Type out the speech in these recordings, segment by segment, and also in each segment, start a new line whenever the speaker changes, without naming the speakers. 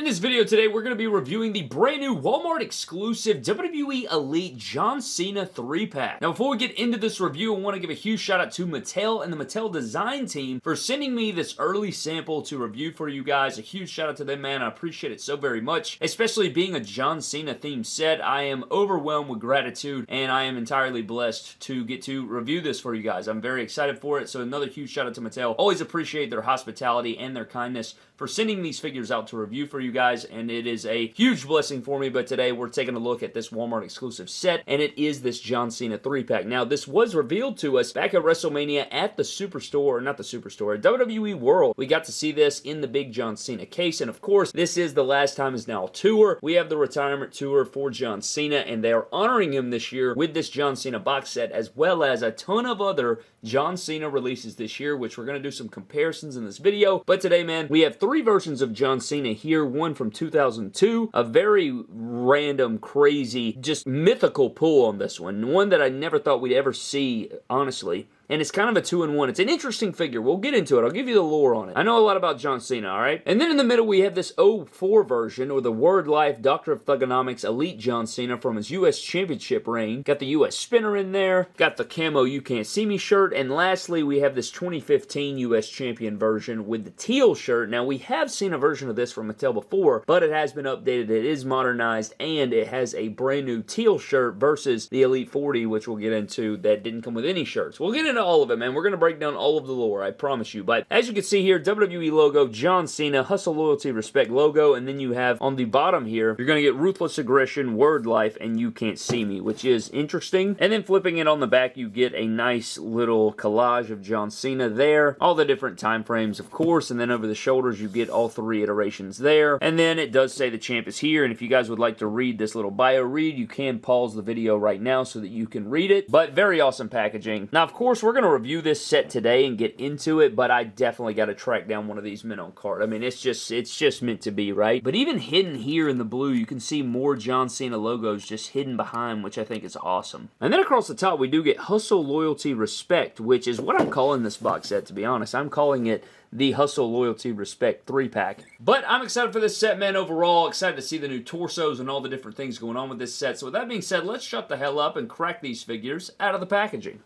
this video today, we're going to be reviewing the brand new Walmart exclusive WWE Elite John Cena 3-pack. Now, before we get into this review, I want to give a huge shout out to Mattel and the Mattel design team for sending me this early sample to review for you guys. A huge shout out to them, man. I appreciate it so very much. Especially being a John Cena themed set, I am overwhelmed with gratitude and I am entirely blessed to get to review this for you guys. I'm very excited for it, so another huge shout out to Mattel. Always appreciate their hospitality and their kindness for sending these figures out to review for you guys, and it is a huge blessing for me. But today we're taking a look at this Walmart exclusive set, and it is this John Cena 3-pack. Now, this was revealed to us back at WrestleMania at the Superstore, or not the Superstore, WWE World. We got to see this in the big John Cena case, and of course, this is the Last Time Is Now tour. We have the retirement tour for John Cena, and they are honoring him this year with this John Cena box set, as well as a ton of other John Cena releases this year, which we're going to do some comparisons in this video. But today, man, we have three versions of John Cena here. One from 2002, a very random, crazy, just mythical pull on this one. One that I never thought we'd ever see, honestly. And it's kind of a 2-in-1. It's an interesting figure. We'll get into it. I'll give you the lore on it. I know a lot about John Cena, alright? And then in the middle, we have this 04 version, or the Word Life Doctor of Thugonomics Elite John Cena from his U.S. Championship reign. Got the U.S. spinner in there. Got the camo You Can't See Me shirt. And lastly, we have this 2015 U.S. Champion version with the teal shirt. Now, we have seen a version of this from Mattel before, but it has been updated. It is modernized, and it has a brand new teal shirt versus the Elite 40, which we'll get into, that didn't come with any shirts. We'll get into all of it, man. We're going to break down all of the lore, I promise you. But as you can see here, WWE logo, John Cena, Hustle, Loyalty, Respect logo, and then you have on the bottom here, you're going to get Ruthless Aggression, Word Life, and You Can't See Me, which is interesting. And then flipping it on the back, you get a nice little collage of John Cena there. All the different time frames, of course, and then over the shoulders, you get all three iterations there. And then it does say the champ is here, and if you guys would like to read this little bio read, you can pause the video right now so that you can read it. But very awesome packaging. Now, of course, we're going to review this set today and get into it, but I definitely got to track down one of these men on card. I mean, it's just meant to be, right? But even hidden here in the blue, you can see more John Cena logos just hidden behind, which I think is awesome. And then across the top, we do get Hustle, Loyalty, Respect, which is what I'm calling this box set, to be honest. I'm calling it the Hustle, Loyalty, Respect 3-pack. But I'm excited for this set, man, overall. Excited to see the new torsos and all the different things going on with this set. So with that being said, let's shut the hell up and crack these figures out of the packaging.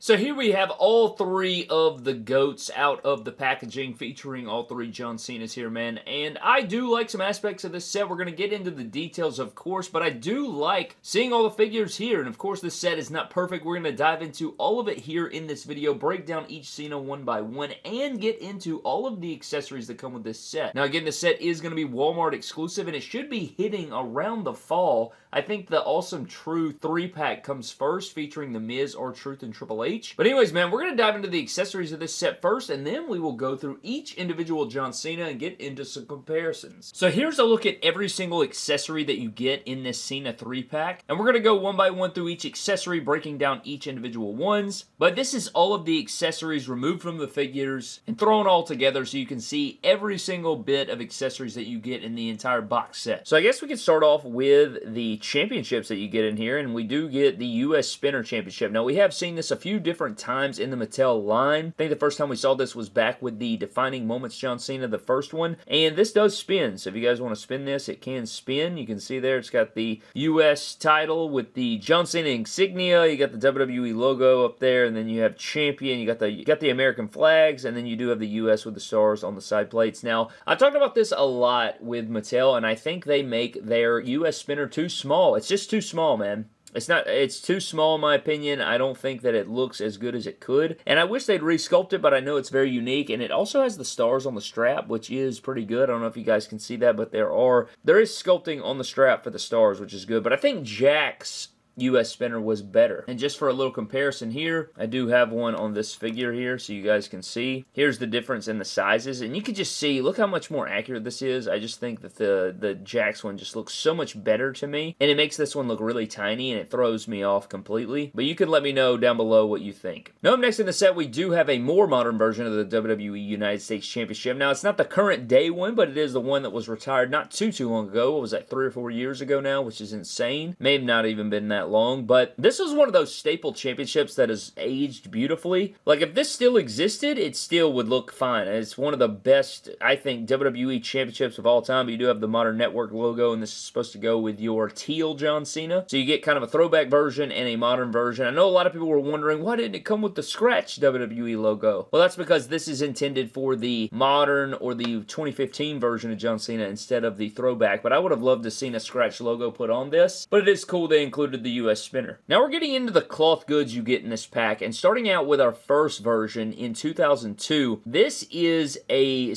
So here we have all three of the GOATs out of the packaging, featuring all three John Cenas here, man. And I do like some aspects of this set. We're going to get into the details, of course, but I do like seeing all the figures here. And of course, this set is not perfect. We're going to dive into all of it here in this video, break down each Cena one by one, and get into all of the accessories that come with this set. Now, again, this set is going to be Walmart exclusive, and it should be hitting around the fall. I think the Awesome Truth 3-pack comes first, featuring The Miz, R-Truth, and Triple H. But anyways, man, we're going to dive into the accessories of this set first, and then we will go through each individual John Cena and get into some comparisons. So here's a look at every single accessory that you get in this Cena 3-pack. And we're going to go one by one through each accessory, breaking down each individual ones. But this is all of the accessories removed from the figures and thrown all together so you can see every single bit of accessories that you get in the entire box set. So I guess we could start off with the championships that you get in here, and we do get the U.S. Spinner Championship. Now, we have seen this a few different times in the Mattel line. I think the first time we saw this was back with the Defining Moments John Cena, the first one, and this does spin. So if you guys want to spin this, it can spin. You can see there it's got the U.S. title with the John Cena insignia. You got the WWE logo up there, and then you have champion. You got the American flags, and then you do have the U.S. with the stars on the side plates. Now, I've talked about this a lot with Mattel, and I think they make their U.S. spinner too small. It's just too small, man. It's too small in my opinion. I don't think that it looks as good as it could. And I wish they'd re-sculpt it, but I know it's very unique. And it also has the stars on the strap, which is pretty good. I don't know if you guys can see that, but there is sculpting on the strap for the stars, which is good. But I think Jack's U.S. spinner was better. And just for a little comparison here, I do have one on this figure here so you guys can see. Here's the difference in the sizes, and you can just see, look how much more accurate this is. I just think that the Jax one just looks so much better to me, and it makes this one look really tiny, and it throws me off completely. But you can let me know down below what you think. Now, up next in the set, we do have a more modern version of the WWE United States Championship. Now, it's not the current day one, but it is the one that was retired not too long ago. What was that, 3 or 4 years ago now, which is insane. May have not even been that that long, but this was one of those staple championships that has aged beautifully. Like, if this still existed, it still would look fine. It's one of the best, I think, WWE championships of all time. But you do have the Modern Network logo, and this is supposed to go with your teal John Cena. So you get kind of a throwback version and a modern version. I know a lot of people were wondering, why didn't it come with the scratch WWE logo? Well, that's because this is intended for the modern or the 2015 version of John Cena instead of the throwback. But I would have loved to see a scratch logo put on this. But it is cool they included the US spinner. Now we're getting into the cloth goods you get in this pack, and starting out with our first version in 2002, this is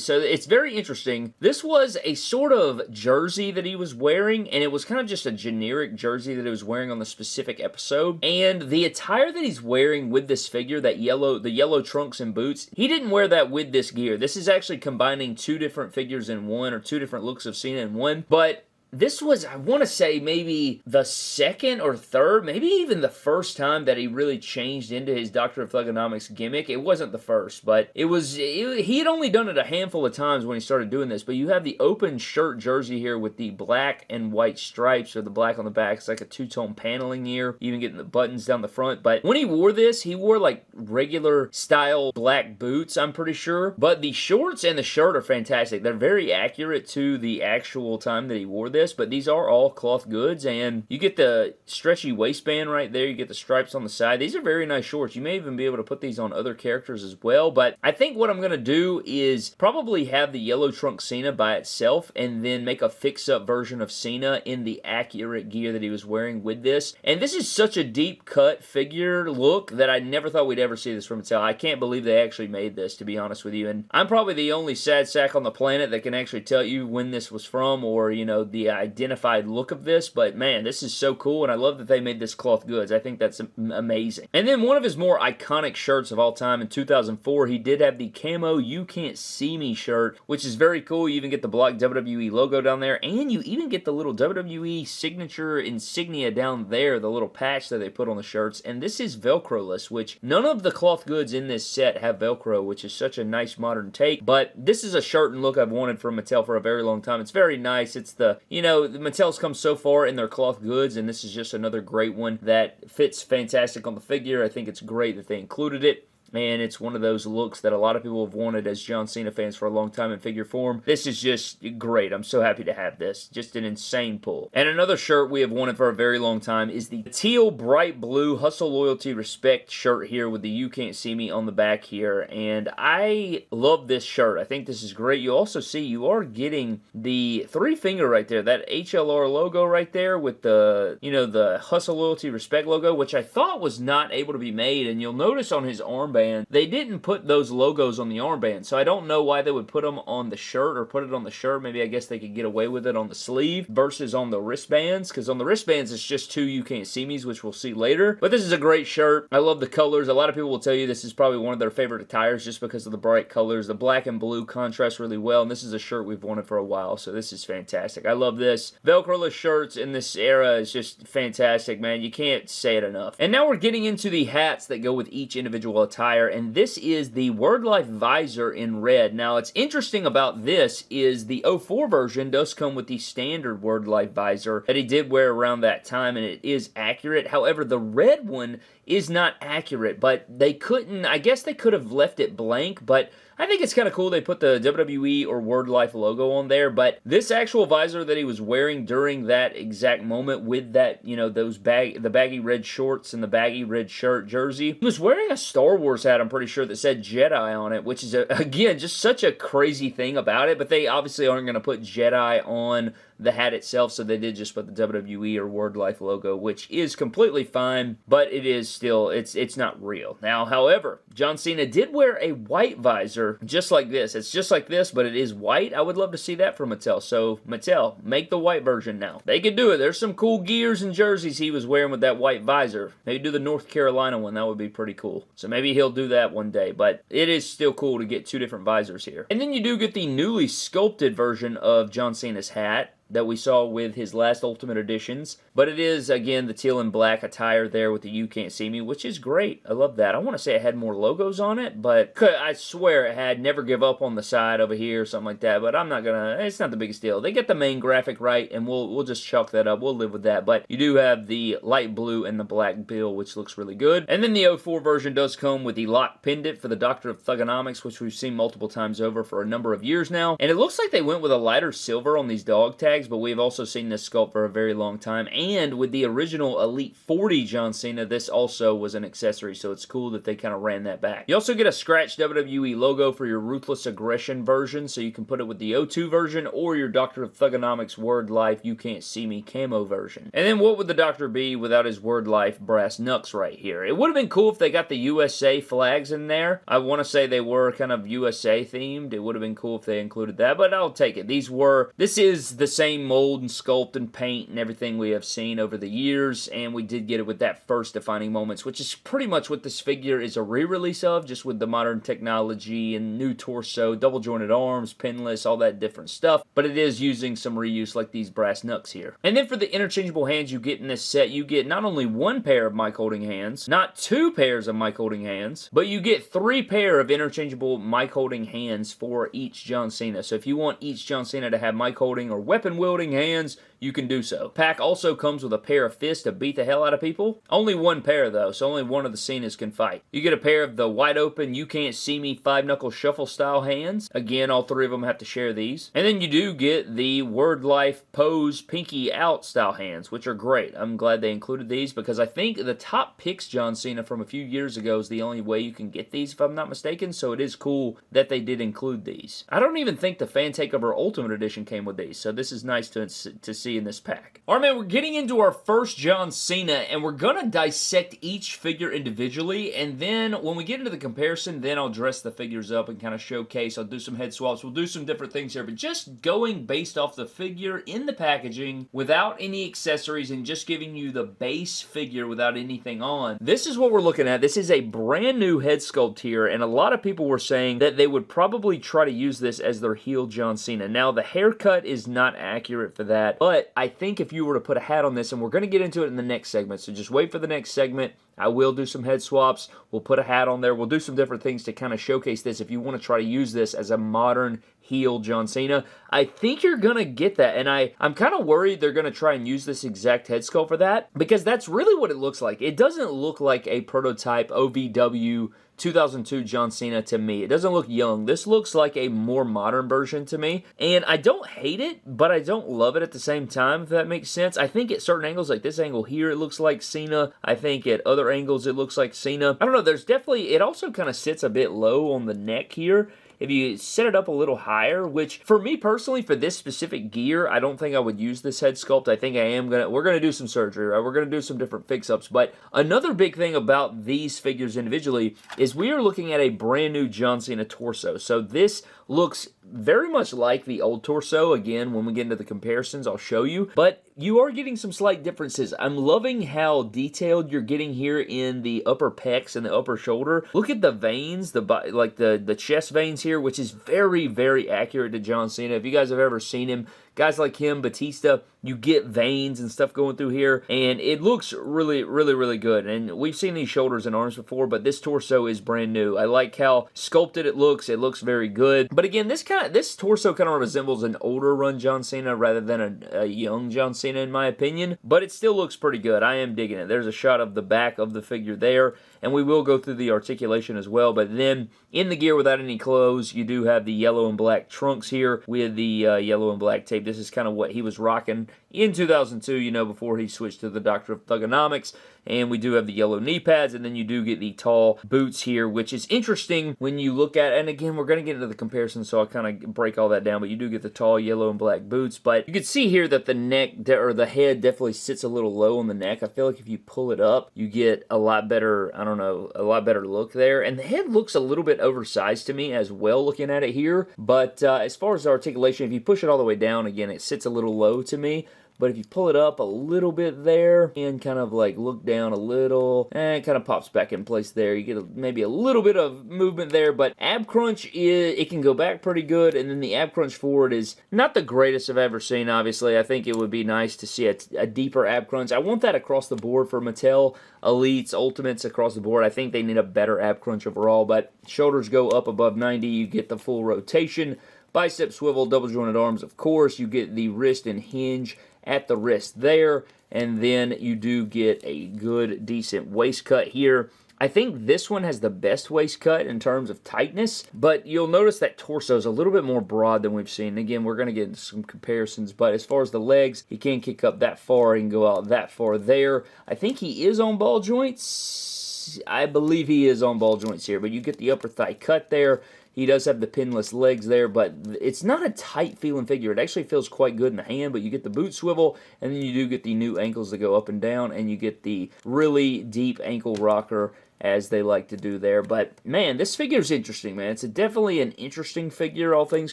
so it's very interesting. This was a sort of jersey that he was wearing, and it was kind of just a generic jersey that he was wearing on the specific episode, and the attire that he's wearing with this figure, the yellow trunks and boots, he didn't wear that with this gear. This is actually combining two different figures in one, or two different looks of Cena in one, but this was, I want to say, maybe the second or third, maybe even the first time that he really changed into his Doctor of Thugonomics gimmick. It wasn't the first, but he had only done it a handful of times when he started doing this. But you have the open shirt jersey here with the black and white stripes, or the black on the back. It's like a two-tone paneling here, even getting the buttons down the front. But when he wore this, he wore like regular style black boots, I'm pretty sure. But the shorts and the shirt are fantastic. They're very accurate to the actual time that he wore this. But these are all cloth goods, and you get the stretchy waistband right there. You get the stripes on the side. These are very nice shorts. You may even be able to put these on other characters as well, but I think what I'm going to do is probably have the yellow trunk Cena by itself, and then make a fix-up version of Cena in the accurate gear that he was wearing with this. And this is such a deep-cut figure look that I never thought we'd ever see this from Mattel. I can't believe they actually made this, to be honest with you, and I'm probably the only sad sack on the planet that can actually tell you when this was from, or, you know, the identified look of this, but man, this is so cool, and I love that they made this cloth goods. I think that's amazing. And then one of his more iconic shirts of all time in 2004, he did have the camo You Can't See Me shirt, which is very cool. You even get the block WWE logo down there, and you even get the little WWE signature insignia down there, the little patch that they put on the shirts, and this is Velcro-less, which none of the cloth goods in this set have Velcro, which is such a nice modern take, but this is a shirt and look I've wanted from Mattel for a very long time. It's very nice. It's the, you know, Mattel's come so far in their cloth goods, and this is just another great one that fits fantastic on the figure. I think it's great that they included it. And it's one of those looks that a lot of people have wanted as John Cena fans for a long time in figure form. This is just great. I'm so happy to have this. Just an insane pull. And another shirt we have wanted for a very long time is the teal bright blue Hustle, Loyalty, Respect shirt here with the You Can't See Me on the back here. And I love this shirt. I think this is great. You also see you are getting the three finger right there. That HLR logo right there with the, you know, the Hustle, Loyalty, Respect logo, which I thought was not able to be made. And you'll notice on his armband, they didn't put those logos on the armband, so I don't know why they would put them on the shirt, or put it on the shirt. Maybe I guess they could get away with it on the sleeve versus on the wristbands, because on the wristbands it's just two You Can't See Me's, which we'll see later. But this is a great shirt. I love the colors. A lot of people will tell you this is probably one of their favorite attires just because of the bright colors. The black and blue contrast really well, and this is a shirt we've wanted for a while, so this is fantastic. I love this. Velcro-less shirts in this era is just fantastic, man. You can't say it enough. And now we're getting into the hats that go with each individual attire, and this is the Word Life visor in red. Now, it's interesting about this is the 04 version does come with the standard Word Life visor that he did wear around that time, and it is accurate. However, the red one is not accurate, but they couldn't, I guess they could have left it blank, but I think it's kind of cool they put the WWE or Word Life logo on there, but this actual visor that he was wearing during that exact moment with that, you know, those the baggy red shorts and the baggy red shirt jersey, he was wearing a Star Wars hat, I'm pretty sure, that said Jedi on it, which is, again, just such a crazy thing about it, but they obviously aren't going to put Jedi on the hat itself, so they did just put the WWE or Word Life logo, which is completely fine, but it is still, it's not real. Now, however, John Cena did wear a white visor just like this. It's just like this, but it is white. I would love to see that from Mattel. So, Mattel, make the white version now. They could do it. There's some cool gears and jerseys he was wearing with that white visor. Maybe do the North Carolina one. That would be pretty cool. So maybe he'll do that one day, but it is still cool to get two different visors here. And then you do get the newly sculpted version of John Cena's hat. that we saw with his last Ultimate Editions. But it is, again, the teal and black attire there with the You Can't See Me, which is great. I love that. I want to say it had more logos on it, but I swear it had Never Give Up on the side over here or something like that, but I'm not gonna, it's not the biggest deal. They get the main graphic right, and we'll just chalk that up. We'll live with that, but you do have the light blue and the black bill, which looks really good. And then the 04 version does come with the lock pendant for the Doctor of Thugonomics, which we've seen multiple times over for a number of years now. And it looks like they went with a lighter silver on these dog tags, but we've also seen this sculpt for a very long time. And with the original Elite 40 John Cena, this also was an accessory, so it's cool that they kind of ran that back. You also get a scratched WWE logo for your Ruthless Aggression version, so you can put it with the 02 version or your Doctor of Thugonomics Word Life You Can't See Me camo version. And then what would the Doctor be without his Word Life brass knucks right here? It would have been cool if they got the USA flags in there. I want to say they were kind of USA themed. It would have been cool if they included that, but I'll take it. This is the same mold and sculpt and paint and everything we have seen over the years, and we did get it with that first Defining Moments, which is pretty much what this figure is a re-release of, just with the modern technology and new torso, double jointed arms, pinless, all that different stuff, but it is using some reuse like these brass knucks here. And then for the interchangeable hands you get in this set, you get not only one pair of mic holding hands, not two pairs of mic holding hands, but you get 3 pair of interchangeable mic holding hands for each John Cena. So if you want each John Cena to have mic holding or weapon wielding hands, you can do so. Pack also comes with a pair of fists to beat the hell out of people. Only one pair though, so only one of the Cenas can fight. You get a pair of the wide open You Can't See Me 5-knuckle shuffle style hands. Again, all 3 of them have to share these. And then you do get the Word Life pose pinky out style hands, which are great. I'm glad they included these because I think the top picks John Cena from a few years ago is the only way you can get these if I'm not mistaken, so it is cool that they did include these. I don't even think the Fan Takeover Ultimate Edition came with these, so this is nice to see in this pack. Alright man, we're getting into our first John Cena, and we're gonna dissect each figure individually, and then when we get into the comparison, then I'll dress the figures up and kind of showcase. I'll do some head swaps, we'll do some different things here, but just going based off the figure in the packaging without any accessories and just giving you the base figure without anything on. This is what we're looking at. This is a brand new head sculpt here, and a lot of people were saying that they would probably try to use this as their heel John Cena. Now, the haircut is not accurate for that, but I think if you were to put a hat on this, and we're going to get into it in the next segment, so just wait for the next segment. I will do some head swaps. We'll put a hat on there. We'll do some different things to kind of showcase this if you want to try to use this as a modern heel John Cena. I think you're going to get that, and I'm kind of worried they're going to try and use this exact head sculpt for that, because that's really what it looks like. It doesn't look like a prototype OVW 2002 John Cena to me. It doesn't look young. This looks like a more modern version to me, and I don't hate it, but I don't love it at the same time, if that makes sense. I think at certain angles, like this angle here, it looks like Cena. I think at other angles, it looks like Cena. I don't know, there's definitely, it also kind of sits a bit low on the neck here. If you set it up a little higher, which for me personally, for this specific gear, I don't think I would use this head sculpt. I think we're going to do some surgery, right? We're going to do some different fix-ups. But another big thing about these figures individually is we are looking at a brand new John Cena torso. So this looks very much like the old torso. Again, when we get into the comparisons, I'll show you. But you are getting some slight differences. I'm loving how detailed you're getting here in the upper pecs and the upper shoulder. Look at the veins, the chest veins here, which is very, very accurate to John Cena. If you guys have ever seen him, guys like him, Batista, you get veins and stuff going through here, and it looks really, really, really good. And we've seen these shoulders and arms before, but this torso is brand new. I like how sculpted it looks. It looks very good. But again, this torso kind of resembles an older run John Cena rather than a young John Cena, in my opinion. But it still looks pretty good. I am digging it. There's a shot of the back of the figure there, and we will go through the articulation as well. But then in the gear without any clothes, you do have the yellow and black trunks here with the yellow and black tape. This is kind of what he was rocking in 2002, before he switched to the Doctor of Thugonomics. And we do have the yellow knee pads, and then you do get the tall boots here, which is interesting when you look at, and again, we're going to get into the comparison, so I'll kind of break all that down, but you do get the tall yellow and black boots. But you can see here that the neck, or the head, definitely sits a little low on the neck. I feel like if you pull it up, you get a lot better, a lot better look there. And the head looks a little bit oversized to me as well, looking at it here. But as far as the articulation, if you push it all the way down, again, it sits a little low to me. me. But if you pull it up a little bit there and kind of like look down a little, it kind of pops back in place there. You get maybe a little bit of movement there, but ab crunch, it can go back pretty good, and then the ab crunch forward is not the greatest I've ever seen, obviously. I think it would be nice to see a deeper ab crunch. I want that across the board for Mattel, Elites, Ultimates across the board. I think they need a better ab crunch overall, but shoulders go up above 90, you get the full rotation. Bicep swivel, double jointed arms, of course. You get the wrist and hinge at the wrist there, and then you do get a good, decent waist cut here. I think this one has the best waist cut in terms of tightness, but you'll notice that torso is a little bit more broad than we've seen. Again, we're going to get into some comparisons, but as far as the legs, he can't kick up that far. He can go out that far there. I think he is on ball joints. I believe he is on ball joints here, but you get the upper thigh cut there. He does have the pinless legs there, but it's not a tight feeling figure. It actually feels quite good in the hand, but you get the boot swivel, and then you do get the new ankles that go up and down, and you get the really deep ankle rocker as they like to do there. But, man, this figure is interesting, man. It's definitely an interesting figure, all things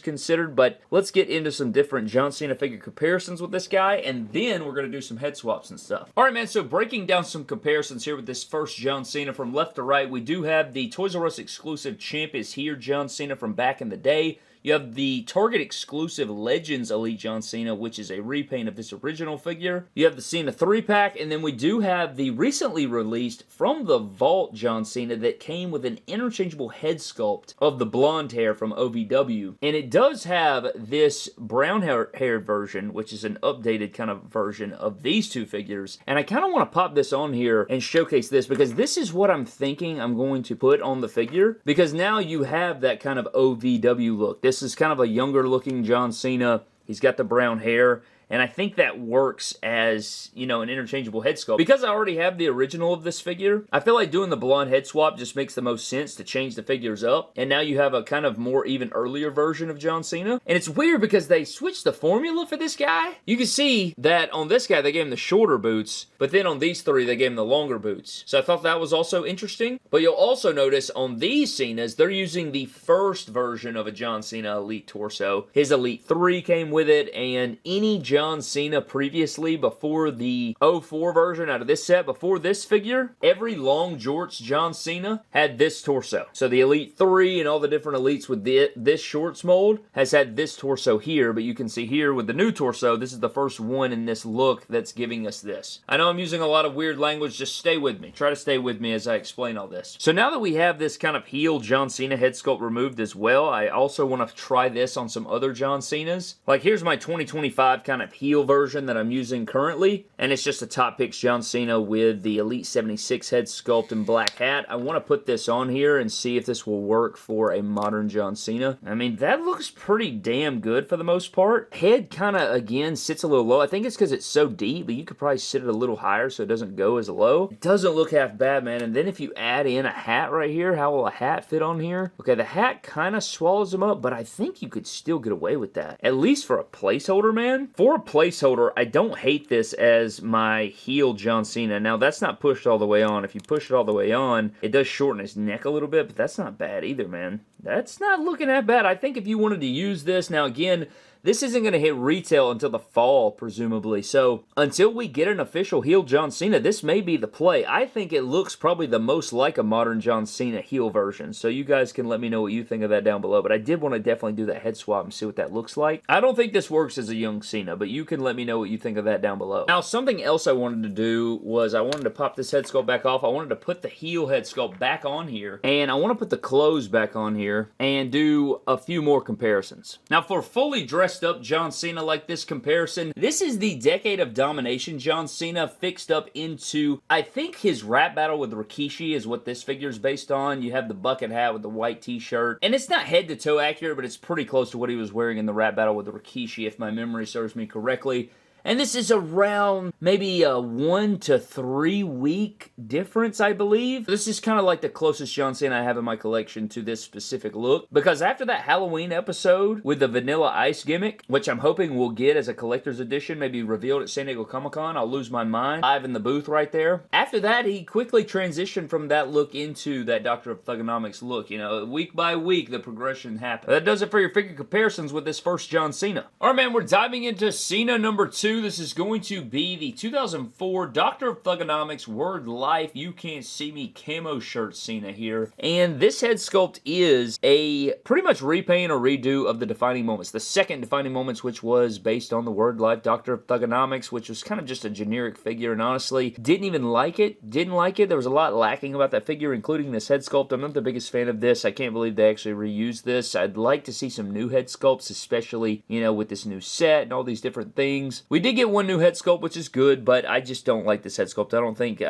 considered, but let's get into some different John Cena figure comparisons with this guy, and then we're going to do some head swaps and stuff. All right, man, so breaking down some comparisons here with this first John Cena from left to right, we do have the Toys R Us exclusive Champ is here, John Cena from back in the day. You have the Target exclusive Legends Elite John Cena, which is a repaint of this original figure. You have the Cena 3-pack, and then we do have the recently released from the Vault John Cena that came with an interchangeable head sculpt of the blonde hair from OVW. And it does have this brown haired version, which is an updated kind of version of these two figures. And I kind of want to pop this on here and showcase this, because this is what I'm thinking I'm going to put on the figure, because now you have that kind of OVW look. This is kind of a younger looking John Cena. He's got the brown hair. And I think that works as, you know, an interchangeable head sculpt. Because I already have the original of this figure, I feel like doing the blonde head swap just makes the most sense to change the figures up. And now you have a kind of more even earlier version of John Cena. And it's weird because they switched the formula for this guy. You can see that on this guy, they gave him the shorter boots. But then on these three, they gave him the longer boots. So I thought that was also interesting. But you'll also notice on these Cenas, they're using the first version of a John Cena Elite torso. His Elite 3 came with it, and any John Cena previously, before the 04 version out of this set, before this figure, every long jorts John Cena had this torso. So the Elite 3 and all the different Elites with this shorts mold has had this torso here, but you can see here with the new torso, this is the first one in this look that's giving us this. I know I'm using a lot of weird language, just stay with me. Try to stay with me as I explain all this. So now that we have this kind of heel John Cena head sculpt removed as well, I also want to try this on some other John Cenas. Like here's my 2025 kind of heel version that I'm using currently, and it's just a Top Picks John Cena with the Elite 76 head sculpt and black hat. I want to put this on here and see if this will work for a modern John Cena. I mean, that looks pretty damn good for the most part. Head kind of, again, sits a little low. I think it's because it's so deep, but you could probably sit it a little higher so it doesn't go as low. It doesn't look half bad, man. And then if you add in a hat right here, how will a hat fit on here? Okay, the hat kind of swallows them up, but I think you could still get away with that. At least for a placeholder, man. For a placeholder, I don't hate this as my heel John Cena. Now, that's not pushed all the way on. If you push it all the way on, it does shorten his neck a little bit, but that's not bad either, man. That's not looking that bad. I think if you wanted to use this, now again, this isn't going to hit retail until the fall, presumably. So, until we get an official heel John Cena, this may be the play. I think it looks probably the most like a modern John Cena heel version. So, you guys can let me know what you think of that down below. But I did want to definitely do that head swap and see what that looks like. I don't think this works as a young Cena, but you can let me know what you think of that down below. Now, something else I wanted to do was I wanted to pop this head sculpt back off. I wanted to put the heel head sculpt back on here. And I want to put the clothes back on here and do a few more comparisons. Now, for fully dressed up John Cena like this comparison, this is the Decade of Domination John Cena fixed up into, I think his rap battle with Rikishi is what this figure is based on. You have the bucket hat with the white t-shirt, and it's not head to toe accurate, but it's pretty close to what he was wearing in the rap battle with the Rikishi, if my memory serves me correctly. And this is around maybe a 1 to 3 week difference, I believe. This is kind of like the closest John Cena I have in my collection to this specific look. Because after that Halloween episode with the Vanilla Ice gimmick, which I'm hoping we'll get as a collector's edition, maybe revealed at San Diego Comic-Con, I'll lose my mind. Live in the booth right there. After that, he quickly transitioned from that look into that Doctor of Thugonomics look. You know, week by week, the progression happened. That does it for your figure comparisons with this first John Cena. Alright, man, we're diving into Cena number 2. 2, this is going to be the 2004 Doctor of Thugonomics Word Life You Can't See Me camo shirt Cena here. And this head sculpt is a pretty much repaint or redo of the Defining Moments. The second Defining Moments, which was based on the Word Life Doctor of Thugonomics, which was kind of just a generic figure, and honestly, didn't even like it. Didn't like it. There was a lot lacking about that figure, including this head sculpt. I'm not the biggest fan of this. I can't believe they actually reused this. I'd like to see some new head sculpts, especially, you know, with this new set and all these different things. We did get one new head sculpt, which is good, but I just don't like this head sculpt. I don't think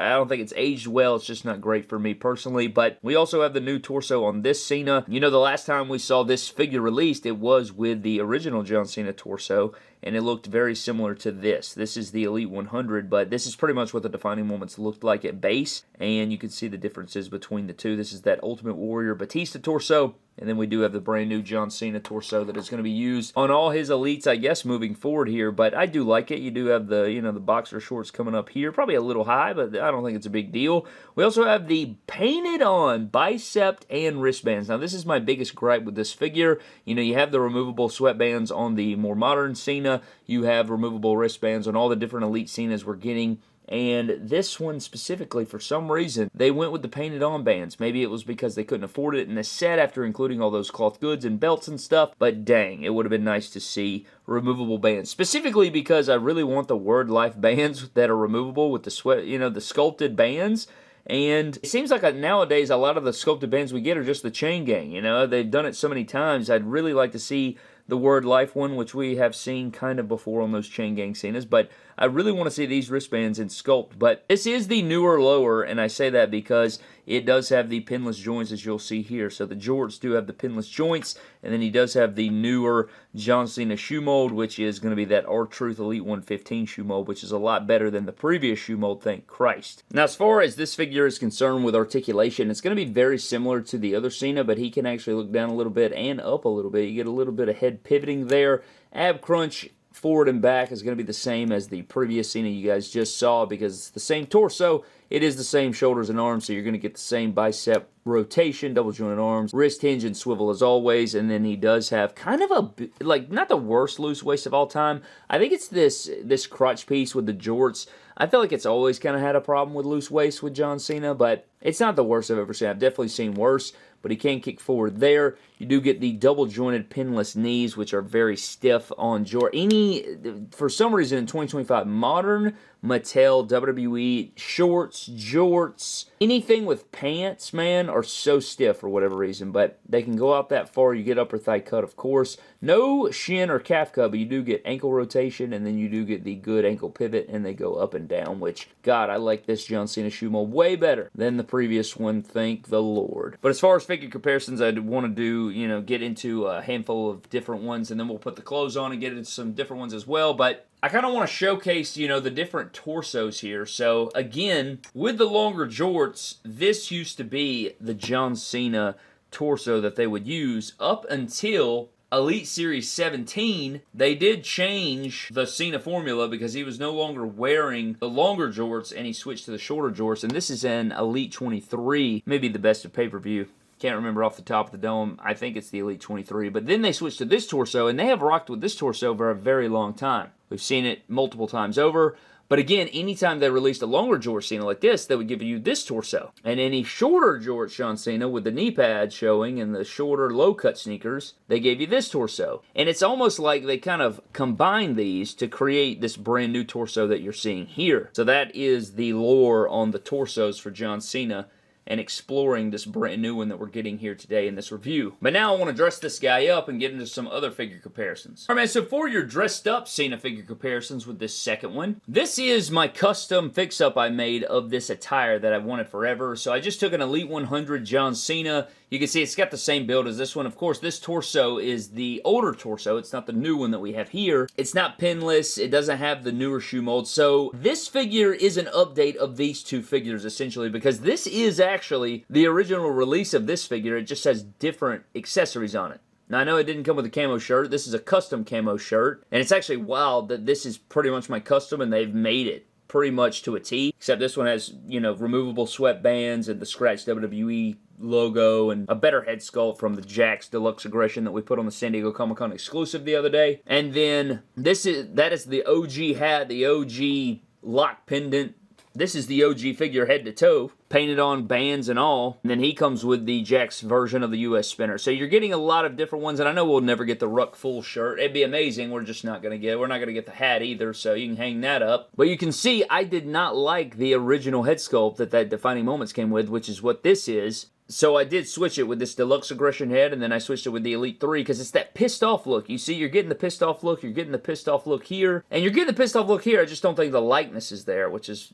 it's aged well. It's just not great for me personally. But we also have the new torso on this Cena. You know, the last time we saw this figure released, it was with the original John Cena torso, and it looked very similar to this. This is the Elite 100, but this is pretty much what the Defining Moments looked like at base, and you can see the differences between the two. This is that Ultimate Warrior Batista torso, and then we do have the brand new John Cena torso that is going to be used on all his elites, I guess, moving forward here, but I do like it. You do have the, you know, the boxer shorts coming up here, probably a little high, but I don't think it's a big deal. We also have the painted on bicep and wristbands. Now, this is my biggest gripe with this figure. You know, you have the removable sweatbands on the more modern Cena. You have removable wristbands on all the different Elite Cenas we're getting. And this one specifically, for some reason, they went with the painted on bands. Maybe it was because they couldn't afford it in the set after including all those cloth goods and belts and stuff. But dang, it would have been nice to see removable bands. Specifically because I really want the Word Life bands that are removable with the sweat, you know, the sculpted bands. And it seems like nowadays a lot of the sculpted bands we get are just the Chain Gang. You know, they've done it so many times. I'd really like to see the Word Life one, which we have seen kind of before on those Chain Gang Cenas, but I really want to see these wristbands in sculpt. But this is the newer lower, and I say that because it does have the pinless joints, as you'll see here. So the jorts do have the pinless joints, and then he does have the newer John Cena shoe mold, which is going to be that R-Truth Elite 115 shoe mold, which is a lot better than the previous shoe mold, thank Christ. Now, as far as this figure is concerned with articulation, it's going to be very similar to the other Cena, but he can actually look down a little bit and up a little bit. You get a little bit of head pivoting there. Ab crunch forward and back is going to be the same as the previous Cena you guys just saw because it's the same torso. It is the same shoulders and arms, so you're going to get the same bicep rotation, double jointed arms, wrist hinge and swivel as always, and then he does have kind of a, like, not the worst loose waist of all time. I think it's this crotch piece with the jorts. I feel like it's always kind of had a problem with loose waist with John Cena, but it's not the worst I've ever seen. I've definitely seen worse, but he can kick forward there. You do get the double jointed pinless knees, which are very stiff on jort. For some reason in 2025, modern Mattel WWE shorts, jorts, anything with pants, man, are so stiff for whatever reason, but they can go out that far. You get upper thigh cut, of course. No shin or calf cut, but you do get ankle rotation, and then you do get the good ankle pivot, and they go up and down, which, God, I like this John Cena shoe mold way better than the previous one, thank the Lord. But as far as figure comparisons, I'd want to do, you know, get into a handful of different ones, and then we'll put the clothes on and get into some different ones as well, but I kind of want to showcase, you know, the different torsos here. So, again, with the longer jorts, this used to be the John Cena torso that they would use up until Elite Series 17. They did change the Cena formula because he was no longer wearing the longer jorts and he switched to the shorter jorts. And this is an Elite 23, maybe the best of pay-per-view. Can't remember off the top of the dome. I think it's the Elite 23. But then they switched to this torso, and they have rocked with this torso for a very long time. We've seen it multiple times over. But again, anytime they released a longer George Cena like this, they would give you this torso. And any shorter George John Cena with the knee pads showing and the shorter low-cut sneakers, they gave you this torso. And it's almost like they kind of combine these to create this brand new torso that you're seeing here. So that is the lore on the torsos for John Cena and exploring this brand new one that we're getting here today in this review. But now I want to dress this guy up and get into some other figure comparisons. Alright man, so for your dressed up Cena figure comparisons with this second one, this is my custom fix-up I made of this attire that I've wanted forever. So I just took an Elite 100 John Cena. You can see it's got the same build as this one. Of course, this torso is the older torso. It's not the new one that we have here. It's not pinless. It doesn't have the newer shoe mold. So this figure is an update of these two figures, essentially, because this is actually the original release of this figure. It just has different accessories on it. Now, I know it didn't come with a camo shirt. This is a custom camo shirt. And it's actually wild that this is pretty much my custom and they've made it pretty much to a T, except this one has, removable sweatbands and the scratched WWE logo and a better head sculpt from the Jax Deluxe Aggression that we put on the San Diego Comic-Con exclusive the other day. And then that is the OG hat, the OG lock pendant. This is the OG figure head to toe, painted on bands and all. And then he comes with the Jax version of the US spinner. So you're getting a lot of different ones, and I know we'll never get the Ruck full shirt. It'd be amazing. We're not gonna get the hat either, so you can hang that up. But you can see I did not like the original head sculpt that Defining Moments came with, which is what this is. So I did switch it with this Deluxe Aggression head, and then I switched it with the Elite 3, because it's that pissed off look. You see, you're getting the pissed off look, you're getting the pissed off look here, and you're getting the pissed off look here. I just don't think the likeness is there, which is,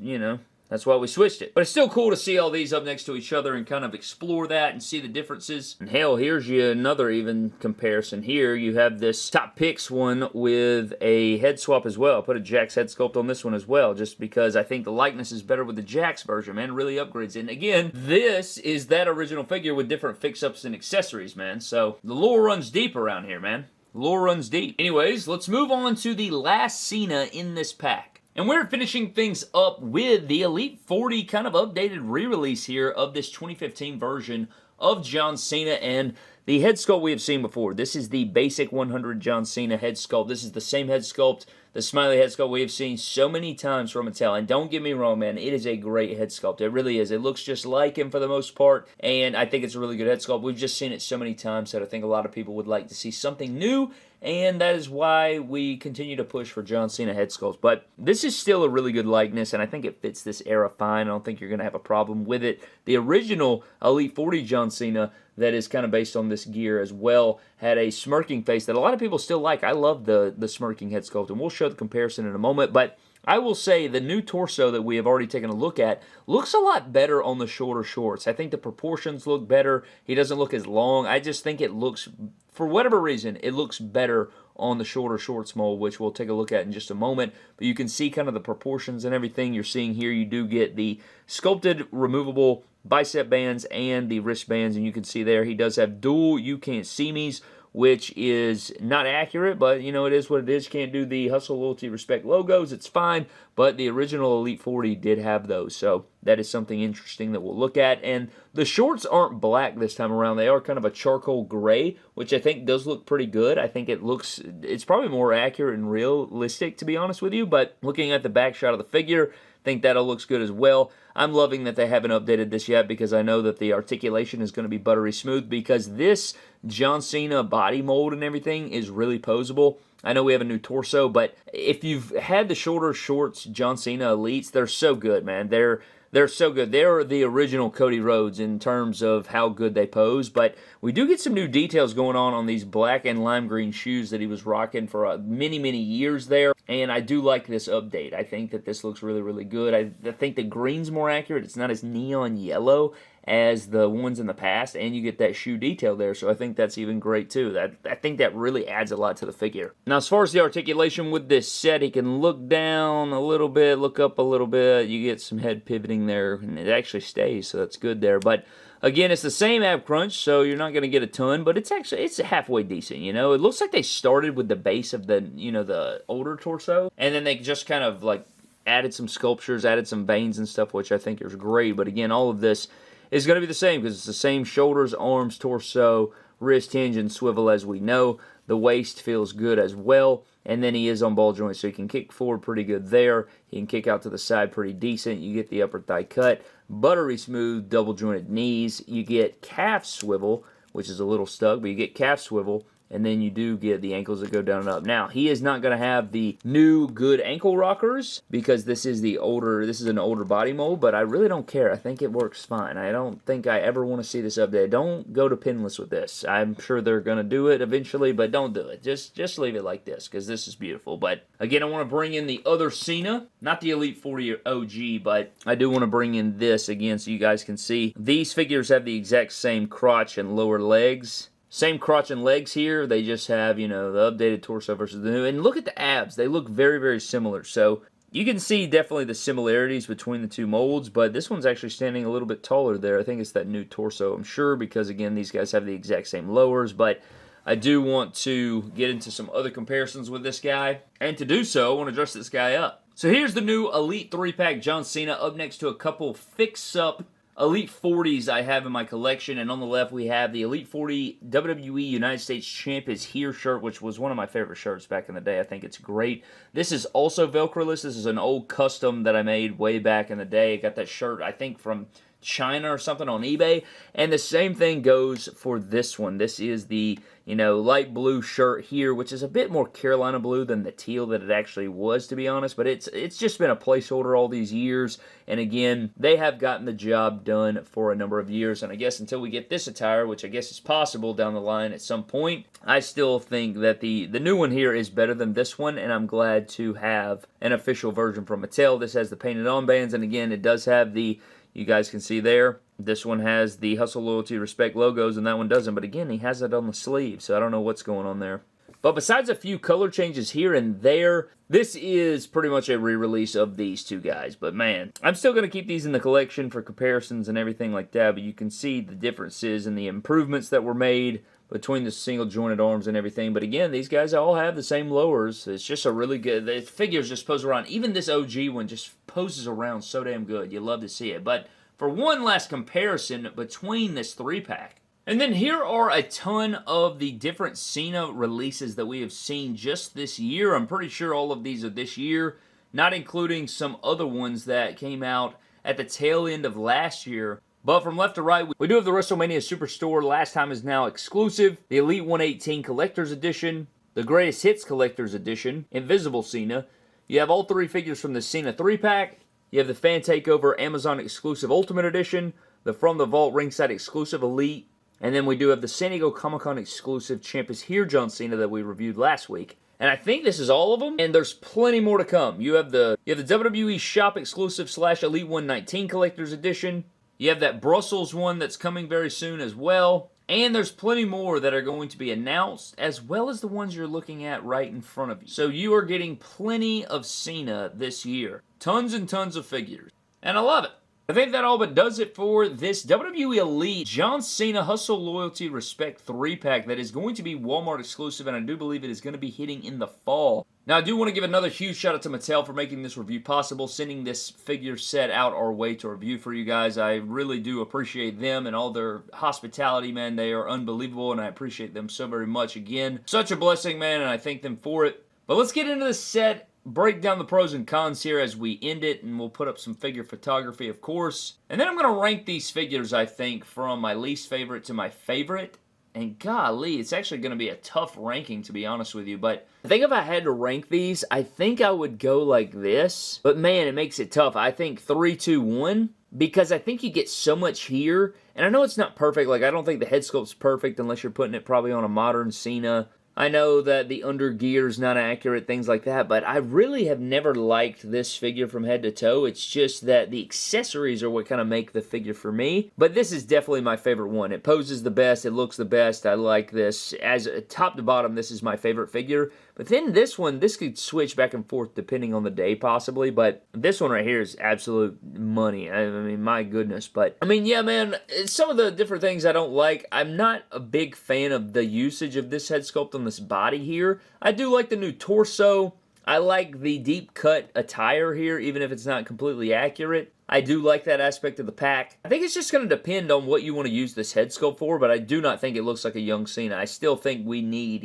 that's why we switched it. But it's still cool to see all these up next to each other and kind of explore that and see the differences. And hell, here's you another even comparison here. You have this Top Picks one with a head swap as well. I put a Jax head sculpt on this one as well, just because I think the likeness is better with the Jax version, man. It really upgrades it. And again, this is that original figure with different fix-ups and accessories, man. So the lore runs deep around here, man. The lore runs deep. Anyways, let's move on to the last Cena in this pack. And we're finishing things up with the Elite 40 kind of updated re-release here of this 2015 version of John Cena and the head sculpt we have seen before. This is the basic 100 John Cena head sculpt. This is the same head sculpt, the smiley head sculpt we have seen so many times from Mattel. And don't get me wrong, man, it is a great head sculpt. It really is. It looks just like him for the most part, and I think it's a really good head sculpt. We've just seen it so many times that I think a lot of people would like to see something new, and that is why we continue to push for John Cena head sculpts. But this is still a really good likeness, and I think it fits this era fine. I don't think you're going to have a problem with it. The original Elite 40 John Cena, that is kind of based on this gear as well, had a smirking face that a lot of people still like. I love the smirking head sculpt, and we'll show the comparison in a moment. But I will say the new torso that we have already taken a look at looks a lot better on the shorter shorts. I think the proportions look better. He doesn't look as long. I just think it looks, for whatever reason, it looks better on the shorter shorts mold, which we'll take a look at in just a moment. But you can see kind of the proportions and everything you're seeing here. You do get the sculpted removable bicep bands and the wristbands, and you can see there he does have dual You Can't See Me's, which is not accurate, but, it is what it is. Can't do the Hustle, Loyalty, Respect logos. It's fine, but the original Elite 40 did have those, so that is something interesting that we'll look at. And the shorts aren't black this time around. They are kind of a charcoal gray, which I think does look pretty good. I think it's probably more accurate and realistic, to be honest with you, but looking at the back shot of the figure, I think that all looks good as well. I'm loving that they haven't updated this yet, because I know that the articulation is going to be buttery smooth, because this John Cena body mold and everything is really posable. I know we have a new torso, but if you've had the shorter shorts John Cena Elites, they're so good, man. They're so good. They're the original Cody Rhodes in terms of how good they pose, but we do get some new details going on these black and lime green shoes that he was rocking for many, many years there, and I do like this update. I think that this looks really, really good. I think the green's more accurate. It's not as neon yellow as the ones in the past, and you get that shoe detail there, so I think that's even great too. I think that really adds a lot to the figure. Now, as far as the articulation with this set, he can look down a little bit, look up a little bit. You get some head pivoting there, and it actually stays, so that's good there. But again, it's the same ab crunch, so you're not going to get a ton, but it's halfway decent, It looks like they started with the base of the older torso, and then they just kind of like added some sculptures, added some veins and stuff, which I think is great. But again, all of this is going to be the same, because it's the same shoulders, arms, torso, wrist hinge, and swivel as we know. The waist feels good as well, and then he is on ball joints, so he can kick forward pretty good there. He can kick out to the side pretty decent. You get the upper thigh cut, buttery smooth, double jointed knees. You get calf swivel, which is a little stuck, but you get calf swivel, and then you do get the ankles that go down and up. Now, he is not going to have the new good ankle rockers, because this is an older body mold, but I really don't care. I think it works fine. I don't think I ever want to see this update. Don't go to pinless with this. I'm sure they're going to do it eventually, but don't do it. Just leave it like this, because this is beautiful. But again, I want to bring in the other Cena, not the Elite 40 OG, but I do want to bring in this again so you guys can see. These figures have the exact same crotch and lower legs. Same crotch and legs here. They just have, the updated torso versus the new. And look at the abs. They look very, very similar. So you can see definitely the similarities between the two molds, but this one's actually standing a little bit taller there. I think it's that new torso, I'm sure, because, again, these guys have the exact same lowers. But I do want to get into some other comparisons with this guy. And to do so, I want to dress this guy up. So here's the new Elite 3-pack John Cena up next to a couple fix-up Elite 40s I have in my collection, and on the left we have the Elite 40 WWE United States Champ is Here shirt, which was one of my favorite shirts back in the day. I think it's great. This is also Velcro-less. This is an old custom that I made way back in the day. I got that shirt, I think, from China or something on eBay, and the same thing goes for this one. This is the, light blue shirt here, which is a bit more Carolina blue than the teal that it actually was, to be honest, but it's just been a placeholder all these years, and again, they have gotten the job done for a number of years, and I guess until we get this attire, which I guess is possible down the line at some point, I still think that the new one here is better than this one, and I'm glad to have an official version from Mattel. This has the painted on bands, and again, it does have the, you guys can see there, this one has the Hustle, Loyalty, Respect logos, and that one doesn't. But again, he has it on the sleeve, so I don't know what's going on there. But besides a few color changes here and there, this is pretty much a re-release of these two guys. But man, I'm still going to keep these in the collection for comparisons and everything like that. But you can see the differences and the improvements that were made between the single jointed arms and everything. But again, these guys all have the same lowers. It's just a really good, the figures just pose around. Even this OG one just poses around so damn good. You love to see it. But for one last comparison between this 3-pack. And then here are a ton of the different Cena releases that we have seen just this year. I'm pretty sure all of these are this year, not including some other ones that came out at the tail end of last year. But from left to right, we do have the WrestleMania Superstore, Last Time Is Now exclusive, the Elite 118 Collector's Edition, the Greatest Hits Collector's Edition, Invisible Cena. You have all three figures from the Cena 3-pack. You have the Fan Takeover Amazon exclusive Ultimate Edition, the From the Vault Ringside exclusive Elite, and then we do have the San Diego Comic-Con exclusive Champ is Here John Cena that we reviewed last week. And I think this is all of them, and there's plenty more to come. You have the WWE Shop exclusive / Elite 119 Collector's Edition. You have that Brussels one that's coming very soon as well. And there's plenty more that are going to be announced, as well as the ones you're looking at right in front of you. So you are getting plenty of Cena this year. Tons and tons of figures. And I love it. I think that all but does it for this WWE Elite John Cena Hustle, Loyalty, Respect 3-pack that is going to be Walmart exclusive, and I do believe it is going to be hitting in the fall. Now, I do want to give another huge shout out to Mattel for making this review possible, sending this figure set out our way to review for you guys. I really do appreciate them and all their hospitality, man. They are unbelievable, and I appreciate them so very much. Again, such a blessing, man, and I thank them for it. But let's get into the set, break down the pros and cons here as we end it, and we'll put up some figure photography, of course. And then I'm going to rank these figures, I think, from my least favorite to my favorite. And golly, it's actually going to be a tough ranking, to be honest with you. But I think if I had to rank these, I think I would go like this. But man, it makes it tough. I think 3, 2, 1. Because I think you get so much here. And I know it's not perfect. Like, I don't think the head sculpt's perfect unless you're putting it probably on a modern Cena. I know that the under gear is not accurate, things like that, but I really have never liked this figure from head to toe. It's just that the accessories are what kind of make the figure for me. But this is definitely my favorite one. It poses the best, it looks the best, I like this. As top to bottom, this is my favorite figure. But then this one, this could switch back and forth depending on the day possibly, but this one right here is absolute money. I mean, my goodness. But, I mean, yeah, man, some of the different things I don't like. I'm not a big fan of the usage of this head sculpt on this body here. I do like the new torso. I like the deep cut attire here, even if it's not completely accurate. I do like that aspect of the pack. I think it's just going to depend on what you want to use this head sculpt for, but I do not think it looks like a young Cena. I still think we need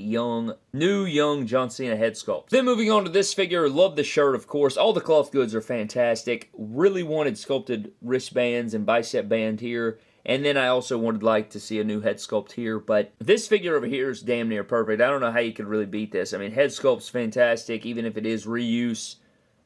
new young John Cena head sculpt. Then moving on to this figure, love the shirt, of course. All the cloth goods are fantastic. Really wanted sculpted wristbands and bicep band here. And then I also would like to see a new head sculpt here, but this figure over here is damn near perfect. I don't know how you could really beat this. I mean, head sculpt's fantastic, even if it is reuse.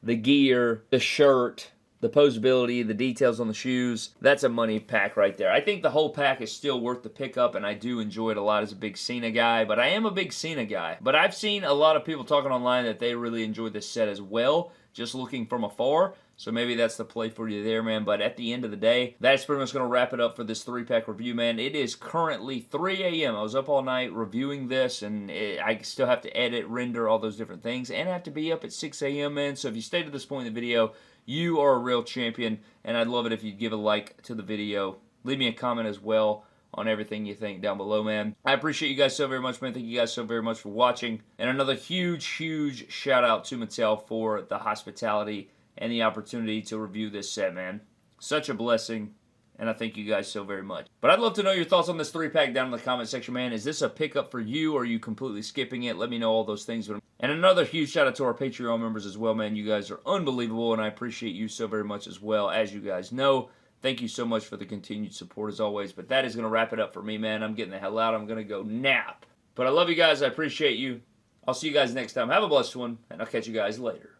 The gear, the shirt, the posability, the details on the shoes, that's a money pack right there. I think the whole pack is still worth the pickup, and I do enjoy it a lot as a big Cena guy, but I am a big Cena guy. But I've seen a lot of people talking online that they really enjoyed this set as well, just looking from afar. So maybe that's the play for you there, man. But at the end of the day, that's pretty much going to wrap it up for this 3-pack review, man. It is currently 3 a.m. I was up all night reviewing this, and I still have to edit, render, all those different things, and I have to be up at 6 a.m., man. So if you stayed to this point in the video, you are a real champion, and I'd love it if you'd give a like to the video. Leave me a comment as well on everything you think down below, man. I appreciate you guys so very much, man. Thank you guys so very much for watching. And another huge, huge shout out to Mattel for the hospitality and the opportunity to review this set, man. Such a blessing. And I thank you guys so very much. But I'd love to know your thoughts on this 3-pack down in the comment section, man. Is this a pickup for you, or are you completely skipping it? Let me know all those things. And another huge shout out to our Patreon members as well, man. You guys are unbelievable, and I appreciate you so very much as well. As you guys know, thank you so much for the continued support as always. But that is going to wrap it up for me, man. I'm getting the hell out. I'm going to go nap. But I love you guys. I appreciate you. I'll see you guys next time. Have a blessed one, and I'll catch you guys later.